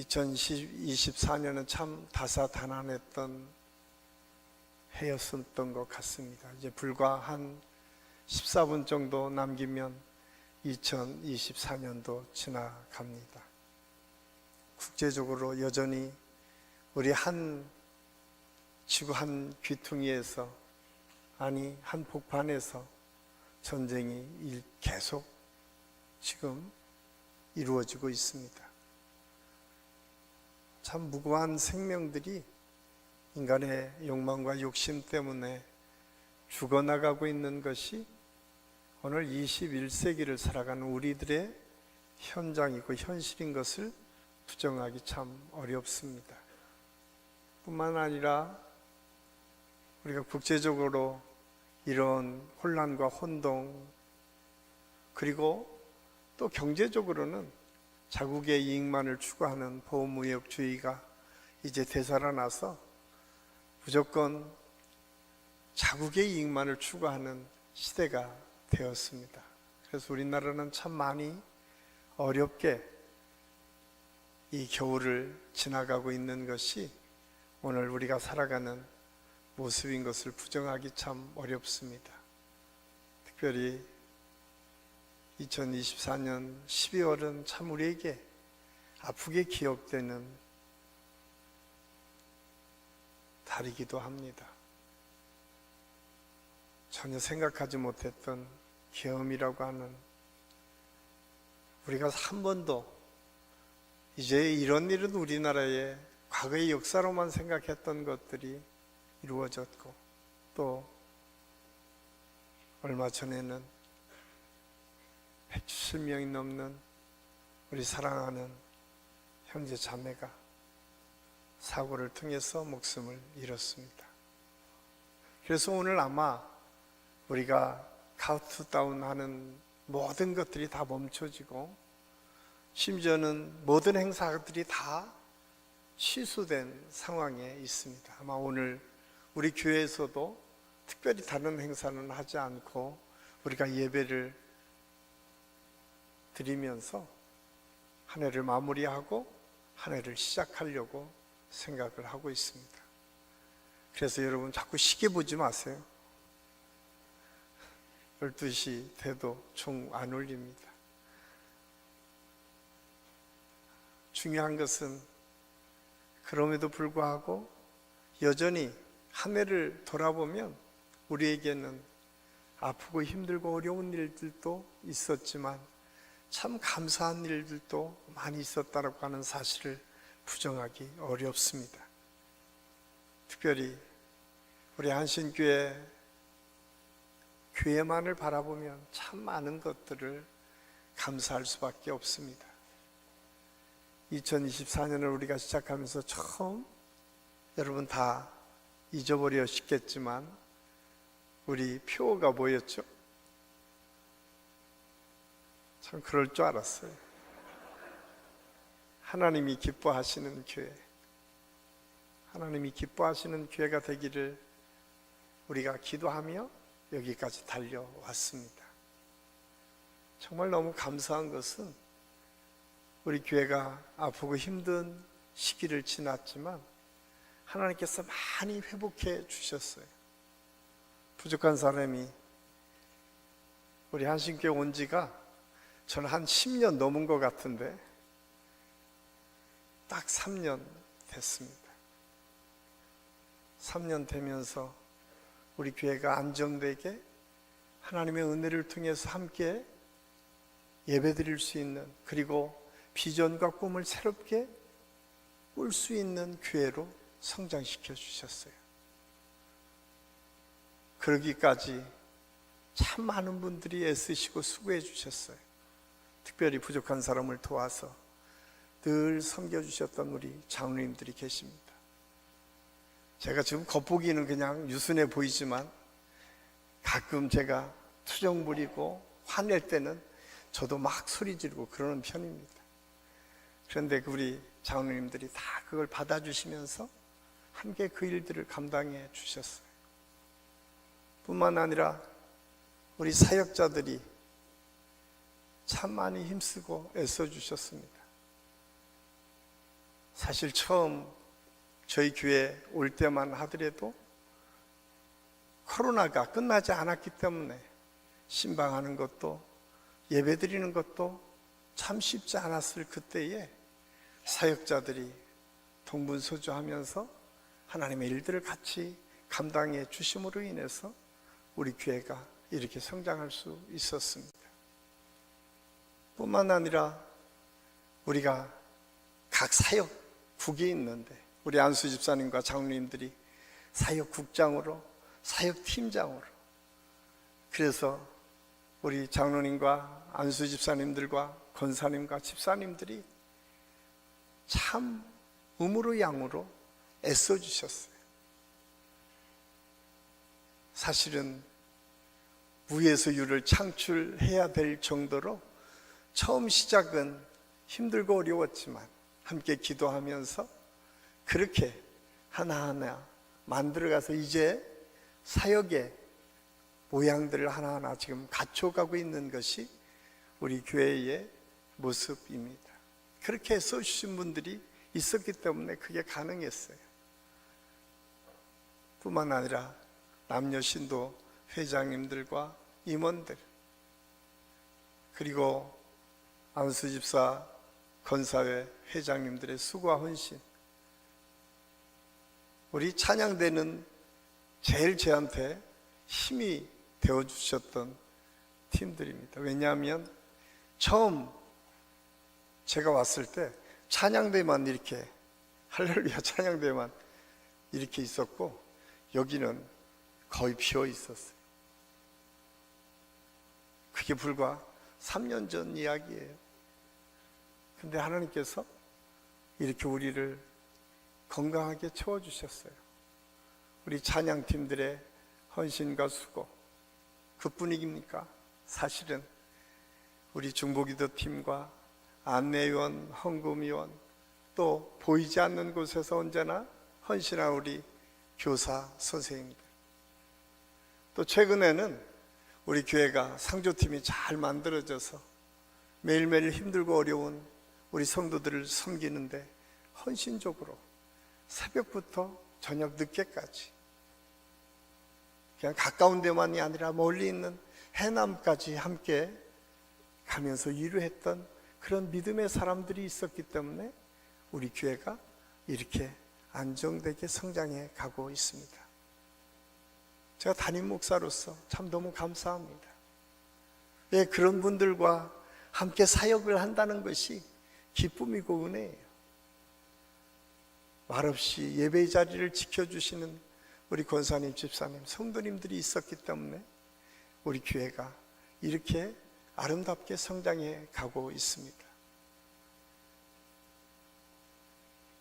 2024년은 참 다사다난했던 해였었던 것 같습니다. 이제 불과 한 14분 정도 남기면 2024년도 지나갑니다. 국제적으로 여전히 우리 지구 한 귀퉁이에서, 아니 한 복판에서 전쟁이 계속 지금 이루어지고 있습니다. 참 무고한 생명들이 인간의 욕망과 욕심 때문에 죽어나가고 있는 것이 오늘 21세기를 살아가는 우리들의 현장이고 현실인 것을 부정하기 참 어렵습니다. 뿐만 아니라 우리가 국제적으로 이런 혼란과 혼동, 그리고 또 경제적으로는 자국의 이익만을 추구하는 보호무역주의가 이제 되살아나서 무조건 자국의 이익만을 추구하는 시대가 되었습니다. 그래서 우리나라는 참 많이 어렵게 이 겨울을 지나가고 있는 것이 오늘 우리가 살아가는 모습인 것을 부정하기 참 어렵습니다. 특별히 2024년 12월은 참 우리에게 아프게 기억되는 달이기도 합니다. 전혀 생각하지 못했던 계엄이라고 하는, 우리가 한 번도 이제 이런 일은 우리나라의 과거의 역사로만 생각했던 것들이 이루어졌고, 또 얼마 전에는 170명이 넘는 우리 사랑하는 형제 자매가 사고를 통해서 목숨을 잃었습니다. 그래서 오늘 아마 우리가 카운트다운 하는 모든 것들이 다 멈춰지고, 심지어는 모든 행사들이 다 취소된 상황에 있습니다. 아마 오늘 우리 교회에서도 특별히 다른 행사는 하지 않고 우리가 예배를 드리면서 한 해를 마무리하고 한 해를 시작하려고 생각을 하고 있습니다. 그래서 여러분 자꾸 시계 보지 마세요. 12시 돼도 총 안 울립니다. 중요한 것은 그럼에도 불구하고 여전히 한 해를 돌아보면 우리에게는 아프고 힘들고 어려운 일들도 있었지만 참 감사한 일들도 많이 있었다고 하는 사실을 부정하기 어렵습니다. 특별히 우리 한신교회 교회만을 바라보면 참 많은 것들을 감사할 수밖에 없습니다. 2024년을 우리가 시작하면서 처음, 여러분 다 잊어버리셨겠지만 우리 표어가 뭐였죠? 참 그럴 줄 알았어요. 하나님이 기뻐하시는 교회, 하나님이 기뻐하시는 교회가 되기를 우리가 기도하며 여기까지 달려왔습니다. 정말 너무 감사한 것은 우리 교회가 아프고 힘든 시기를 지났지만 하나님께서 많이 회복해 주셨어요. 부족한 사람이 우리 한신교회 온 지가 저는 한 10년 넘은 것 같은데 딱 3년 됐습니다. 3년 되면서 우리 교회가 안정되게 하나님의 은혜를 통해서 함께 예배드릴 수 있는, 그리고 비전과 꿈을 새롭게 꿀 수 있는 교회로 성장시켜 주셨어요. 그러기까지 참 많은 분들이 애쓰시고 수고해 주셨어요. 특별히 부족한 사람을 도와서 늘 섬겨주셨던 우리 장로님들이 계십니다. 제가 지금 겉보기는 그냥 유순해 보이지만 가끔 제가 투정 부리고 화낼 때는 저도 막 소리 지르고 그러는 편입니다. 그런데 우리 장로님들이 다 그걸 받아주시면서 함께 그 일들을 감당해 주셨어요. 뿐만 아니라 우리 사역자들이 참 많이 힘쓰고 애써 주셨습니다. 사실 처음 저희 교회 올 때만 하더라도 코로나가 끝나지 않았기 때문에 신방하는 것도 예배 드리는 것도 참 쉽지 않았을 그때에 사역자들이 동분서주하면서 하나님의 일들을 같이 감당해 주심으로 인해서 우리 교회가 이렇게 성장할 수 있었습니다. 뿐만 아니라 우리가 각 사역국이 있는데 우리 안수 집사님과 장로님들이 사역국장으로 사역팀장으로, 그래서 우리 장로님과 안수 집사님들과 권사님과 집사님들이 참 음으로 양으로 애써주셨어요. 사실은 무에서 유를 창출해야 될 정도로 처음 시작은 힘들고 어려웠지만 함께 기도하면서 그렇게 하나하나 만들어가서 이제 사역의 모양들을 하나하나 지금 갖춰가고 있는 것이 우리 교회의 모습입니다. 그렇게 써주신 분들이 있었기 때문에 그게 가능했어요. 뿐만 아니라 남녀 신도 회장님들과 임원들, 그리고 안수집사 건사회 회장님들의 수고와 헌신, 우리 찬양대는 제일 저한테 힘이 되어주셨던 팀들입니다. 왜냐하면 처음 제가 왔을 때 찬양대만 이렇게, 할렐루야 찬양대만 이렇게 있었고 여기는 거의 비어 있었어요. 그게 불과 3년 전 이야기예요. 근데 하나님께서 이렇게 우리를 건강하게 채워주셨어요. 우리 찬양팀들의 헌신과 수고, 그뿐입니까? 사실은 우리 중보기도 팀과 안내위원, 헌금위원, 또 보이지 않는 곳에서 언제나 헌신한 우리 교사 선생님들, 또 최근에는 우리 교회가 상조팀이 잘 만들어져서 매일매일 힘들고 어려운 우리 성도들을 섬기는데 헌신적으로 새벽부터 저녁 늦게까지, 그냥 가까운 데만이 아니라 멀리 있는 해남까지 함께 가면서 일을 했던 그런 믿음의 사람들이 있었기 때문에 우리 교회가 이렇게 안정되게 성장해 가고 있습니다. 제가 담임 목사로서 참 너무 감사합니다. 왜 그런 분들과 함께 사역을 한다는 것이 기쁨이고 은혜예요. 말없이 예배의 자리를 지켜주시는 우리 권사님, 집사님, 성도님들이 있었기 때문에 우리 교회가 이렇게 아름답게 성장해 가고 있습니다.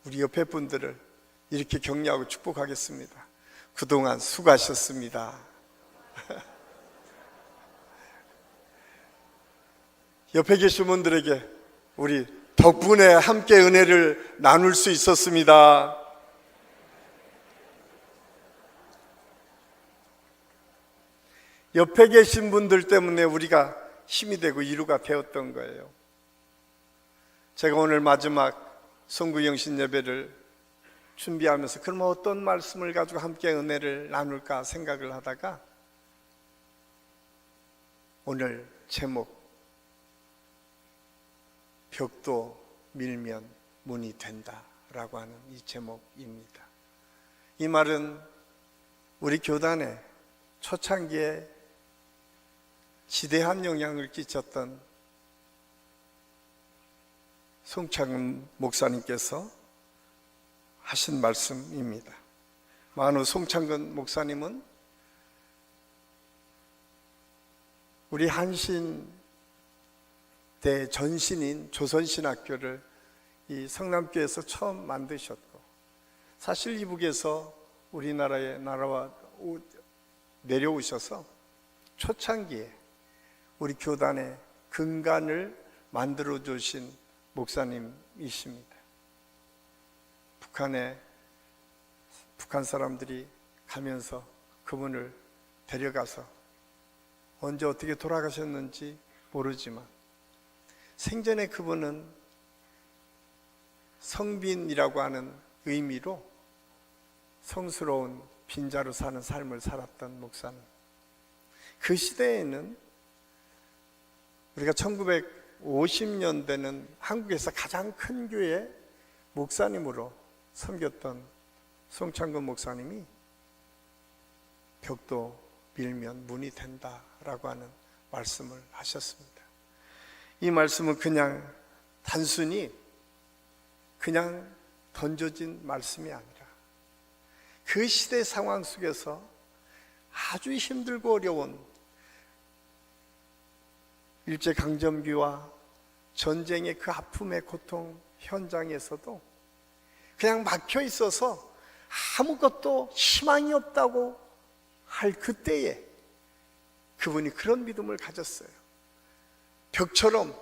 우리 옆에 분들을 이렇게 격려하고 축복하겠습니다. 그동안 수고하셨습니다. 옆에 계신 분들에게 우리 덕분에 함께 은혜를 나눌 수 있었습니다. 옆에 계신 분들 때문에 우리가 힘이 되고 이루가 되었던 거예요. 제가 오늘 마지막 성구영신 예배를 준비하면서 그러면 어떤 말씀을 가지고 함께 은혜를 나눌까 생각을 하다가 오늘 제목, 벽도 밀면 문이 된다 라고 하는 이 제목입니다. 이 말은 우리 교단에 초창기에 지대한 영향을 끼쳤던 송창근 목사님께서 하신 말씀입니다. 만우 송창근 목사님은 우리 한신대 전신인 조선신학교를 이 성남교에서 처음 만드셨고, 사실 이북에서 우리나라에 내려오셔서 초창기에 우리 교단의 근간을 만들어 주신 목사님이십니다. 북한 사람들이 가면서 그분을 데려가서 언제 어떻게 돌아가셨는지 모르지만 생전에 그분은 성빈이라고 하는 의미로 성스러운 빈자로 사는 삶을 살았던 목사님. 그 시대에는 우리가 1950년대는 한국에서 가장 큰 교회 목사님으로 섬겼던 송창근 목사님이 벽도 밀면 문이 된다라고 하는 말씀을 하셨습니다. 이 말씀은 그냥 단순히 그냥 던져진 말씀이 아니라 그 시대 상황 속에서 아주 힘들고 어려운 일제강점기와 전쟁의 그 아픔의 고통 현장에서도 그냥 막혀 있어서 아무것도 희망이 없다고 할 그때에 그분이 그런 믿음을 가졌어요. 벽처럼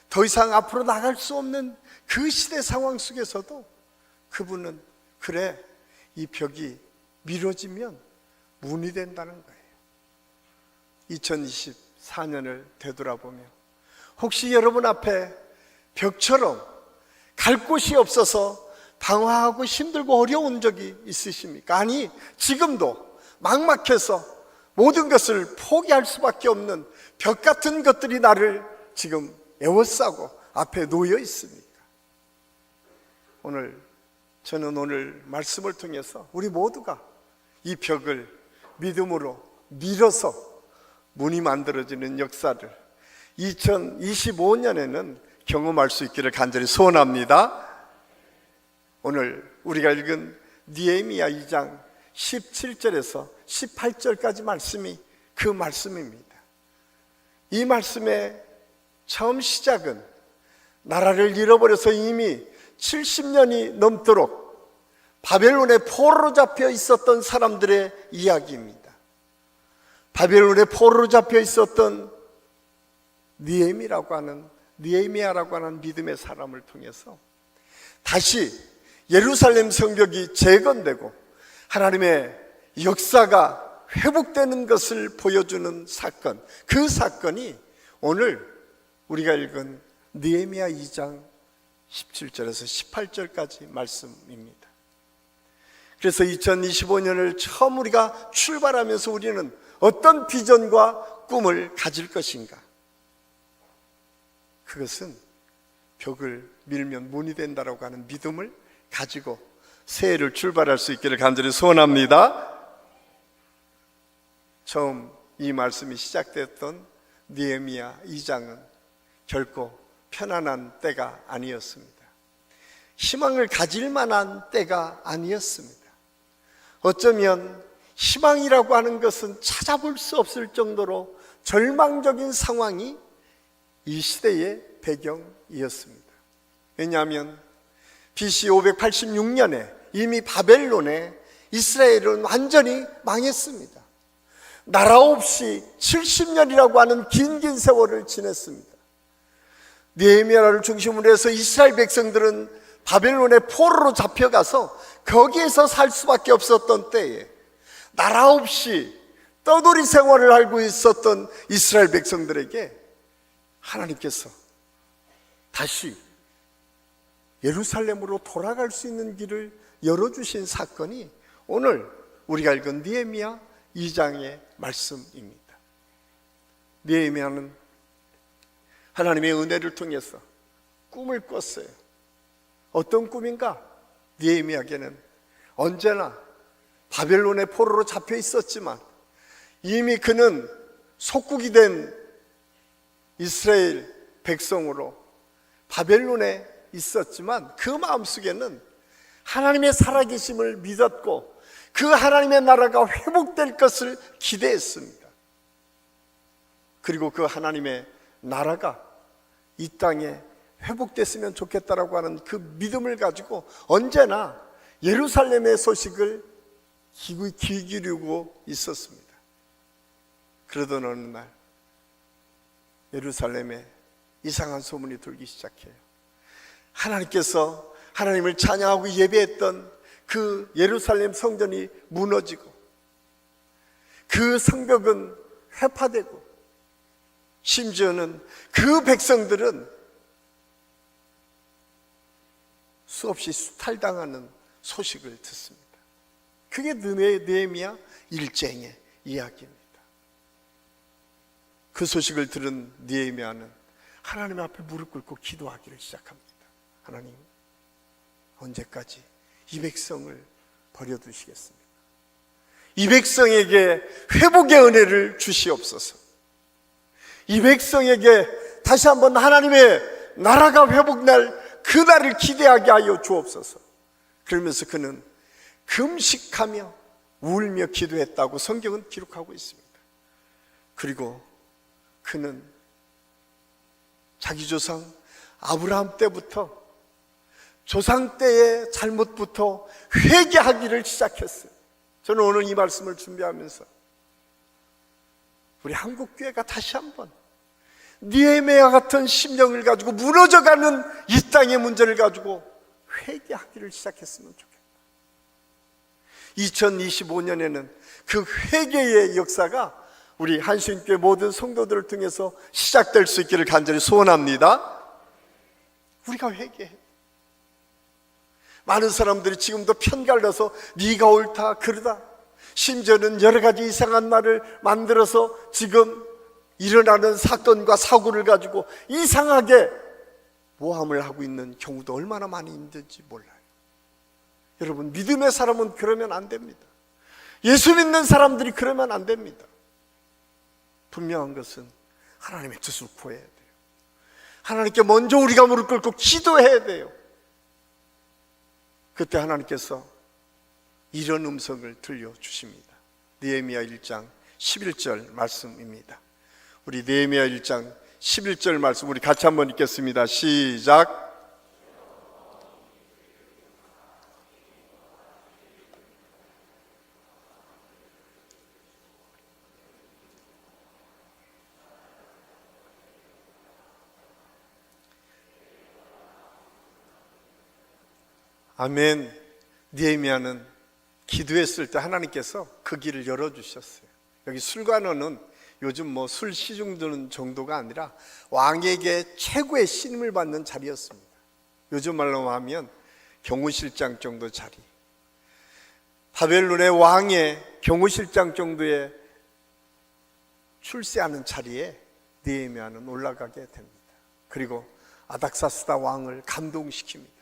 더 이상 앞으로 나갈 수 없는 그 시대 상황 속에서도 그분은 그래, 이 벽이 미뤄지면 문이 된다는 거예요. 2024년을 되돌아보며 혹시 여러분 앞에 벽처럼 갈 곳이 없어서 방황하고 힘들고 어려운 적이 있으십니까? 아니, 지금도 막막해서 모든 것을 포기할 수밖에 없는 벽 같은 것들이 나를 지금 에워싸고 앞에 놓여 있습니까? 저는 오늘 말씀을 통해서 우리 모두가 이 벽을 믿음으로 밀어서 문이 만들어지는 역사를 2025년에는 경험할 수 있기를 간절히 소원합니다. 오늘 우리가 읽은 느헤미야 2장 17절에서 18절까지 말씀이 그 말씀입니다. 이 말씀의 처음 시작은 나라를 잃어버려서 이미 70년이 넘도록 바벨론의 포로로 잡혀 있었던 사람들의 이야기입니다. 바벨론의 포로로 잡혀 있었던 느헤미야라고 하는 믿음의 사람을 통해서 다시 예루살렘 성벽이 재건되고 하나님의 역사가 회복되는 것을 보여주는 사건, 그 사건이 오늘 우리가 읽은 느헤미야 2장 17절에서 18절까지 말씀입니다. 그래서 2025년을 처음 우리가 출발하면서 우리는 어떤 비전과 꿈을 가질 것인가? 그것은 벽을 밀면 문이 된다라고 하는 믿음을 가지고 새해를 출발할 수 있기를 간절히 소원합니다. 처음 이 말씀이 시작됐던 느헤미야 2장은 결코 편안한 때가 아니었습니다. 희망을 가질 만한 때가 아니었습니다. 어쩌면 희망이라고 하는 것은 찾아볼 수 없을 정도로 절망적인 상황이 이 시대의 배경이었습니다. 왜냐하면 BC 586년에 이미 바벨론에 이스라엘은 완전히 망했습니다. 나라 없이 70년이라고 하는 긴 세월을 지냈습니다. 느헤미야를 중심으로 해서 이스라엘 백성들은 바벨론의 포로로 잡혀가서 거기에서 살 수밖에 없었던 때에 나라 없이 떠돌이 생활을 하고 있었던 이스라엘 백성들에게 하나님께서 다시 예루살렘으로 돌아갈 수 있는 길을 열어주신 사건이 오늘 우리가 읽은 느헤미야 2장의 말씀입니다. 느헤미야는 하나님의 은혜를 통해서 꿈을 꿨어요. 어떤 꿈인가? 느헤미야에게는 언제나 바벨론의 포로로 잡혀 있었지만 이미 그는 속국이 된 이스라엘 백성으로 바벨론에 있었지만 그 마음속에는 하나님의 살아계심을 믿었고 그 하나님의 나라가 회복될 것을 기대했습니다. 그리고 그 하나님의 나라가 이 땅에 회복됐으면 좋겠다라고 하는 그 믿음을 가지고 언제나 예루살렘의 소식을 귀 기울이고 있었습니다. 그러던 어느 날 예루살렘에 이상한 소문이 돌기 시작해요. 하나님께서 하나님을 찬양하고 예배했던 그 예루살렘 성전이 무너지고 그 성벽은 회파되고 심지어는 그 백성들은 수없이 수탈당하는 소식을 듣습니다. 그게 느헤미야 1장의 이야기입니다. 그 소식을 들은 느헤미야는 하나님 앞에 무릎 꿇고 기도하기를 시작합니다. 하나님, 언제까지 이 백성을 버려두시겠습니까? 이 백성에게 회복의 은혜를 주시옵소서. 이 백성에게 다시 한번 하나님의 나라가 회복날 그날을 기대하게 하여 주옵소서. 그러면서 그는 금식하며 울며 기도했다고 성경은 기록하고 있습니다. 그리고 그는 자기 조상 아브라함 때부터 조상 때의 잘못부터 회개하기를 시작했어요. 저는 오늘 이 말씀을 준비하면서 우리 한국교회가 다시 한번 느헤미야 같은 심령을 가지고 무너져가는 이 땅의 문제를 가지고 회개하기를 시작했으면 좋겠다. 2025년에는 그 회개의 역사가 우리 한신교회 모든 성도들을 통해서 시작될 수 있기를 간절히 소원합니다. 우리가 회개해. 많은 사람들이 지금도 편갈라서 네가 옳다 그러다, 심지어는 여러 가지 이상한 말을 만들어서 지금 일어나는 사건과 사고를 가지고 이상하게 모함을 하고 있는 경우도 얼마나 많이 있는지 몰라요. 여러분, 믿음의 사람은 그러면 안 됩니다. 예수 믿는 사람들이 그러면 안 됩니다. 분명한 것은 하나님의 뜻을 구해야 돼요. 하나님께 먼저 우리가 무릎 꿇고 기도해야 돼요. 그때 하나님께서 이런 음성을 들려주십니다. 느헤미야 1장 11절 말씀입니다. 우리 느헤미야 1장 11절 말씀 우리 같이 한번 읽겠습니다. 시작. 아멘. 느헤미야는 기도했을 때 하나님께서 그 길을 열어주셨어요. 여기 술관원은 요즘 뭐 술 시중 드는 정도가 아니라 왕에게 최고의 신임을 받는 자리였습니다. 요즘 말로 하면 경호실장 정도 자리. 바벨론의 왕의 경호실장 정도의 출세하는 자리에 느헤미야는 올라가게 됩니다. 그리고 아닥사스다 왕을 감동시킵니다.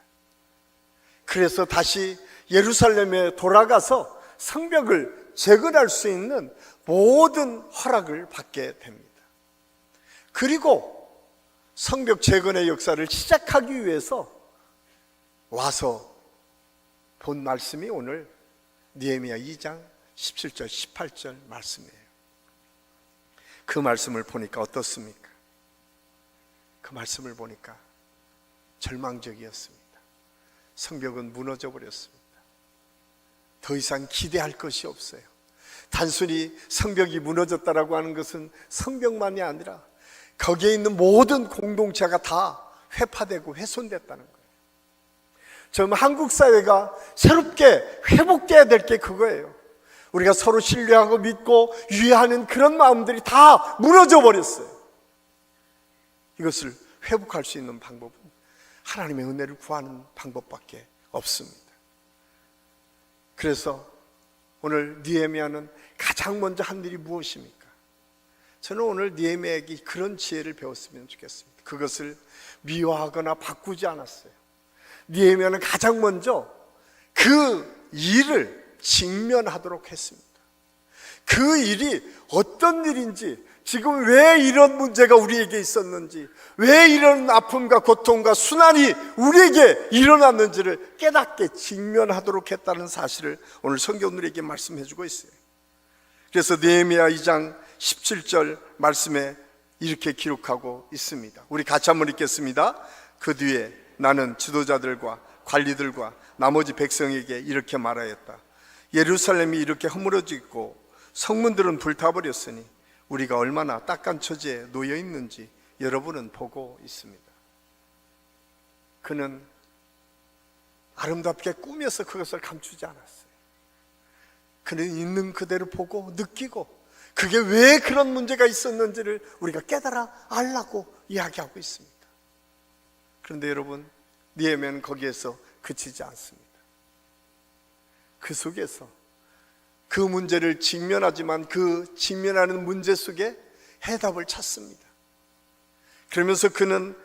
그래서 다시 예루살렘에 돌아가서 성벽을 재건할 수 있는 모든 허락을 받게 됩니다. 그리고 성벽 재건의 역사를 시작하기 위해서 와서 본 말씀이 오늘 느헤미야 2장 17절 18절 말씀이에요. 그 말씀을 보니까 어떻습니까? 그 말씀을 보니까 절망적이었습니다. 성벽은 무너져 버렸습니다. 더 이상 기대할 것이 없어요. 단순히 성벽이 무너졌다라고 하는 것은 성벽만이 아니라 거기에 있는 모든 공동체가 다 회파되고 훼손됐다는 거예요. 지금 한국 사회가 새롭게 회복돼야 될 게 그거예요. 우리가 서로 신뢰하고 믿고 유의하는 그런 마음들이 다 무너져 버렸어요. 이것을 회복할 수 있는 방법은 하나님의 은혜를 구하는 방법밖에 없습니다. 그래서 오늘 느헤미야는 가장 먼저 한 일이 무엇입니까? 저는 오늘 느헤미야에게 그런 지혜를 배웠으면 좋겠습니다. 그것을 미워하거나 바꾸지 않았어요. 느헤미야는 가장 먼저 그 일을 직면하도록 했습니다. 그 일이 어떤 일인지, 지금 왜 이런 문제가 우리에게 있었는지, 왜 이런 아픔과 고통과 순환이 우리에게 일어났는지를 깨닫게 직면하도록 했다는 사실을 오늘 성경 우리에게 말씀해 주고 있어요. 그래서 느헤미야 2장 17절 말씀에 이렇게 기록하고 있습니다. 우리 같이 한번 읽겠습니다. 그 뒤에 나는 지도자들과 관리들과 나머지 백성에게 이렇게 말하였다. 예루살렘이 이렇게 허물어지고 성문들은 불타버렸으니 우리가 얼마나 딱한 처지에 놓여 있는지 여러분은 보고 있습니다. 그는 아름답게 꾸며서 그것을 감추지 않았어요. 그는 있는 그대로 보고 느끼고 그게 왜 그런 문제가 있었는지를 우리가 깨달아 알라고 이야기하고 있습니다. 그런데 여러분, 느헤미야는 거기에서 그치지 않습니다. 그 속에서 그 문제를 직면하지만 그 직면하는 문제 속에 해답을 찾습니다. 그러면서 그는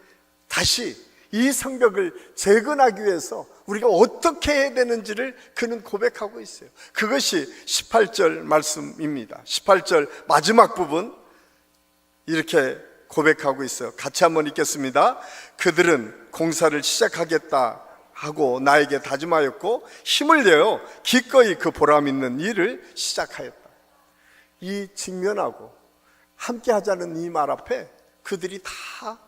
다시 이 성벽을 재건하기 위해서 우리가 어떻게 해야 되는지를 그는 고백하고 있어요. 그것이 18절 말씀입니다. 18절 마지막 부분 이렇게 고백하고 있어요. 같이 한번 읽겠습니다. 그들은 공사를 시작하겠다 하고 나에게 다짐하였고 힘을 내어 기꺼이 그 보람 있는 일을 시작하였다. 이 직면하고 함께 하자는 이 말 앞에 그들이 다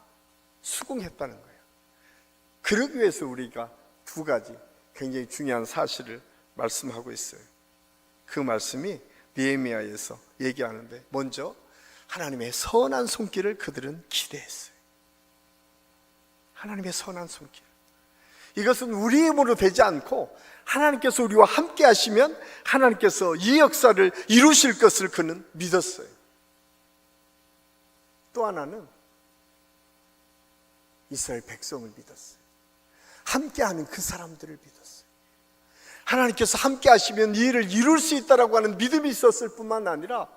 수긍했다는 거예요. 그러기 위해서 우리가 두 가지 굉장히 중요한 사실을 말씀하고 있어요. 그 말씀이 느헤미야에서 얘기하는데, 먼저 하나님의 선한 손길을 그들은 기대했어요. 하나님의 선한 손길, 이것은 우리 힘으로 되지 않고 하나님께서 우리와 함께 하시면 하나님께서 이 역사를 이루실 것을 그는 믿었어요. 또 하나는 이스라엘 백성을 믿었어요. 함께하는 그 사람들을 믿었어요. 하나님께서 함께 하시면 이 일을 이룰 수 있다라고 하는 믿음이 있었을 뿐만 아니라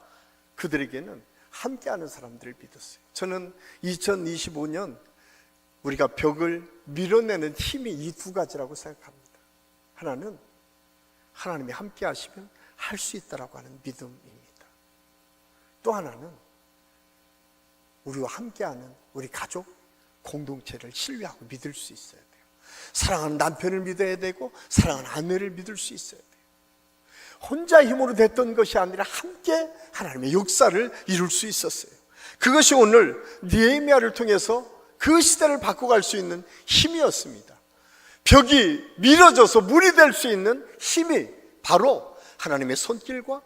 그들에게는 함께하는 사람들을 믿었어요. 저는 2025년 우리가 벽을 밀어내는 힘이 이 두 가지라고 생각합니다. 하나는 하나님이 함께 하시면 할 수 있다라고 하는 믿음입니다. 또 하나는 우리와 함께하는 우리 가족 공동체를 신뢰하고 믿을 수 있어야 돼요. 사랑하는 남편을 믿어야 되고 사랑하는 아내를 믿을 수 있어야 돼요. 혼자 힘으로 됐던 것이 아니라 함께 하나님의 역사를 이룰 수 있었어요. 그것이 오늘 느헤미야를 통해서 그 시대를 바꿔갈 수 있는 힘이었습니다. 벽이 미뤄져서 물이 될 수 있는 힘이 바로 하나님의 손길과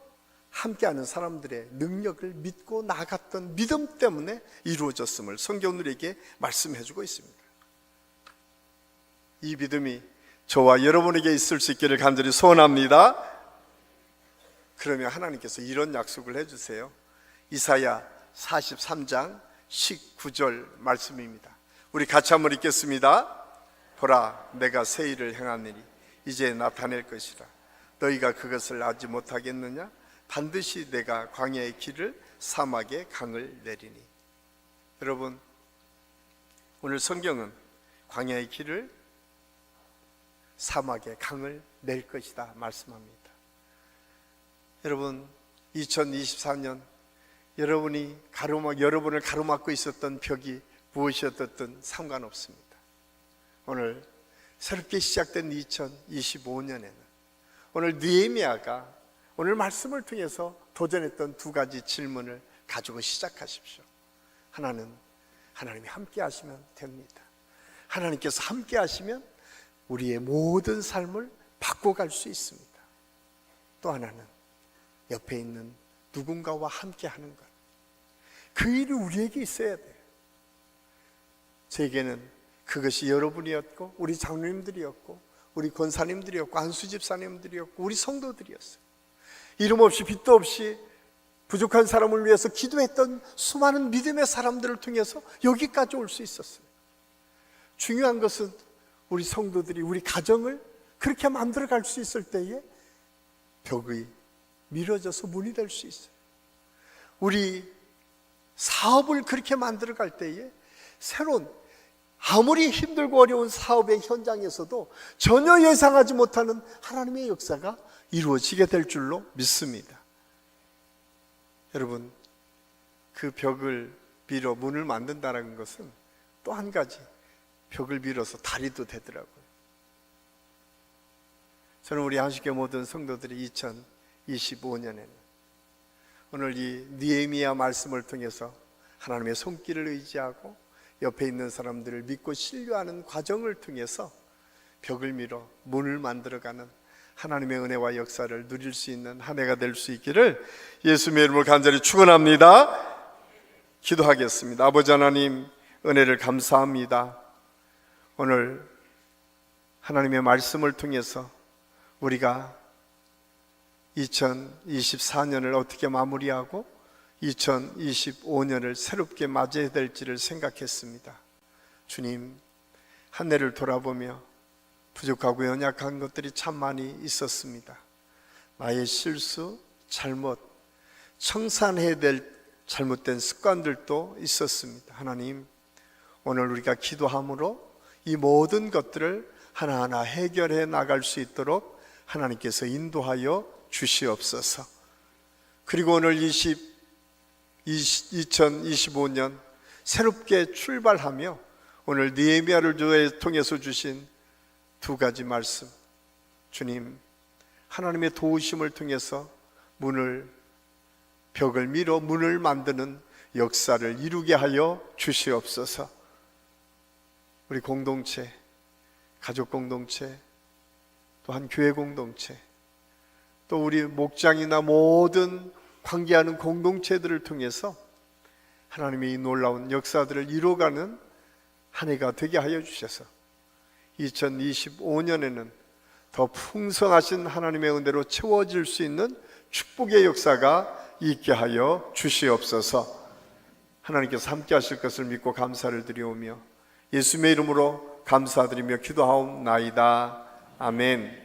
함께하는 사람들의 능력을 믿고 나갔던 믿음 때문에 이루어졌음을 성경은 우리에게 말씀해주고 있습니다. 이 믿음이 저와 여러분에게 있을 수 있기를 간절히 소원합니다. 그러면 하나님께서 이런 약속을 해주세요. 이사야 43장 19절 말씀입니다. 우리 같이 한번 읽겠습니다. 보라, 내가 새 일을 행하느니 이제 나타낼 것이라. 너희가 그것을 알지 못하겠느냐? 반드시 내가 광야의 길을 사막의 강을 내리니. 여러분, 오늘 성경은 광야의 길을 사막의 강을 낼 것이다 말씀합니다. 여러분, 2024년 여러분을 가로막고 있었던 벽이 무엇이었든 상관없습니다. 오늘 새롭게 시작된 2025년에는 오늘 느헤미야가 오늘 말씀을 통해서 도전했던 두 가지 질문을 가지고 시작하십시오. 하나는 하나님이 함께 하시면 됩니다. 하나님께서 함께 하시면 우리의 모든 삶을 바꿔갈 수 있습니다. 또 하나는 옆에 있는 누군가와 함께 하는 것, 그 일이 우리에게 있어야 돼요. 제게는 그것이 여러분이었고 우리 장로님들이었고 우리 권사님들이었고 안수 집사님들이었고 우리 성도들이었어요. 이름 없이 빚도 없이 부족한 사람을 위해서 기도했던 수많은 믿음의 사람들을 통해서 여기까지 올 수 있었어요. 중요한 것은 우리 성도들이 우리 가정을 그렇게 만들어갈 수 있을 때에 벽이 미뤄져서 문이 될 수 있어요. 우리 사업을 그렇게 만들어갈 때에 새로운, 아무리 힘들고 어려운 사업의 현장에서도 전혀 예상하지 못하는 하나님의 역사가 이루어지게 될 줄로 믿습니다. 여러분, 그 벽을 밀어 문을 만든다는 것은 또 한 가지, 벽을 밀어서 다리도 되더라고요. 저는 우리 안식교 모든 성도들이 2025년에는 오늘 이 느헤미야 말씀을 통해서 하나님의 손길을 의지하고 옆에 있는 사람들을 믿고 신뢰하는 과정을 통해서 벽을 밀어 문을 만들어가는 하나님의 은혜와 역사를 누릴 수 있는 한 해가 될 수 있기를 예수님의 이름으로 간절히 축원합니다. 기도하겠습니다. 아버지 하나님, 은혜를 감사합니다. 오늘 하나님의 말씀을 통해서 우리가 2024년을 어떻게 마무리하고 2025년을 새롭게 맞이해야 될지를 생각했습니다. 주님, 한 해를 돌아보며 부족하고 연약한 것들이 참 많이 있었습니다. 나의 실수, 잘못, 청산해야 될 잘못된 습관들도 있었습니다. 하나님, 오늘 우리가 기도함으로 이 모든 것들을 하나하나 해결해 나갈 수 있도록 하나님께서 인도하여 주시옵소서. 그리고 오늘 2025년 새롭게 출발하며 오늘 느헤미야를 통해서 주신 두 가지 말씀, 주님, 하나님의 도우심을 통해서 벽을 밀어 문을 만드는 역사를 이루게 하여 주시옵소서. 우리 공동체, 가족 공동체, 또한 교회 공동체, 또 우리 목장이나 모든 관계하는 공동체들을 통해서 하나님의 이 놀라운 역사들을 이루어가는 한 해가 되게 하여 주셔서 2025년에는 더 풍성하신 하나님의 은혜로 채워질 수 있는 축복의 역사가 있게 하여 주시옵소서. 하나님께서 함께 하실 것을 믿고 감사를 드리오며 예수님의 이름으로 감사드리며 기도하옵나이다. 아멘.